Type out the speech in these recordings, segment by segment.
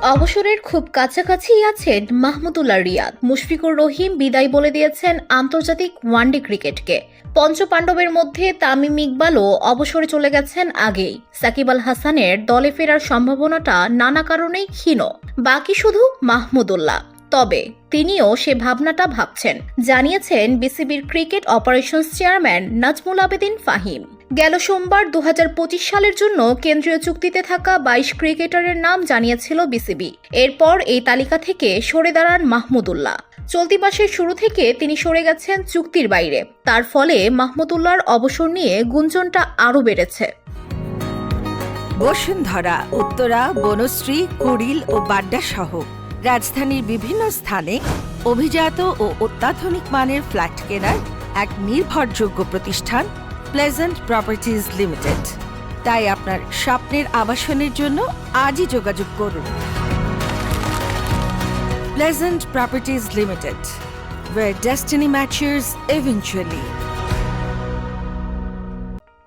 অবসরের খুব কাছাকাছি আছেন মাহমুদুল্লাহ রিয়াদ। মুশফিকুর রহিম বিদায় বলে দিয়েছেন আন্তর্জাতিক ওয়ানডে ক্রিকেটকে। পঞ্চপাণ্ডবের মধ্যে তামিম ইকবালও অবসরে চলে গেছেন আগেই। সাকিব আল হাসানের দলে ফেরার সম্ভাবনাটা নানা কারণেই ক্ষীণ, বাকি শুধু মাহমুদুল্লাহ। তবে তিনিও সে ভাবনাটা ভাবছেন, জানিয়েছেন বিসিবির cricket operations chairman Nazmul Abedin Fahim. গেল সোমবার 2025 সালের জন্য কেন্দ্রীয় চুক্তিতে থাকা 22 ক্রিকেটারের নাম জানিয়েছিল বিসিবি। এরপর এই তালিকা থেকে সরে দাঁড়ান মাহমুদুল্লাহ। চলতি মাসের শুরু থেকে তিনি সরে গেছেন চুক্তির বাইরে। তার ফলে মাহমুদুল্লাহর অবসর নিয়ে গুঞ্জনটা আরও বেড়েছে। বসুন্ধরা, উত্তরা, বনশ্রী, কুড়িল ও বাড্ডা সহ রাজধানীর বিভিন্ন স্থানে অভিজাত ও অত্যাধুনিক মানের ফ্ল্যাট কেনার এক নির্ভরযোগ্য প্রতিষ্ঠান প্লেজেন্ট প্রপার্টিজ লিমিটেড। তাই আপনার স্বপ্নের আবাসনের জন্য আজই যোগাযোগ করুন। Pleasant properties limited, where destiny matches eventually।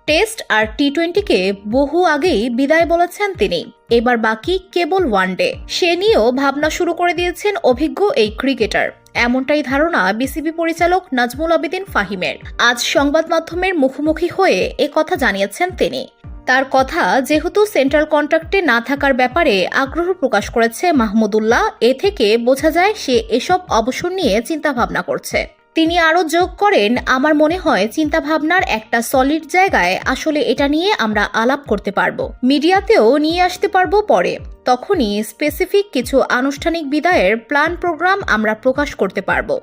Test আর টি-20কে বহু আগেই বিদায় বলেছেন তিনি। এবার বাকি কেবল ওয়ানডে। সে নিয়েও ভাবনা শুরু করে দিয়েছেন অভিজ্ঞ এই ক্রিকেটার। এমনটাই ধারণা বিসিবি পরিচালক নাজমুল আবেদিন ফাহিমের। আজ সংবাদ মাধ্যমের মুখোমুখি হয়ে কথা জানিয়েছেন তিনি। তার কথা, যেহেতু সেন্ট্রাল কন্ট্রাক্টে না থাকার ব্যাপারে আগ্রহ প্রকাশ করেছে মাহমুদুল্লাহ, এ থেকে বোঝা যায় সে এসব অবসর নিয়ে চিন্তাভাবনা করছে। তিনি আরও যোগ করেন, আমার মনে হয় চিন্তাভাবনার একটা সলিড জায়গায় আসলে এটা নিয়ে আমরা আলাপ করতে পারবো, মিডিয়াতেও নিয়ে আসতে পারবো পরে। তখনই স্পেসিফিক কিছু আনুষ্ঠানিক বিদায়ের প্ল্যান প্রোগ্রাম আমরা প্রকাশ করতে পারবো।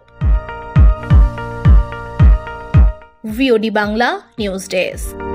VOD Bangla news desk.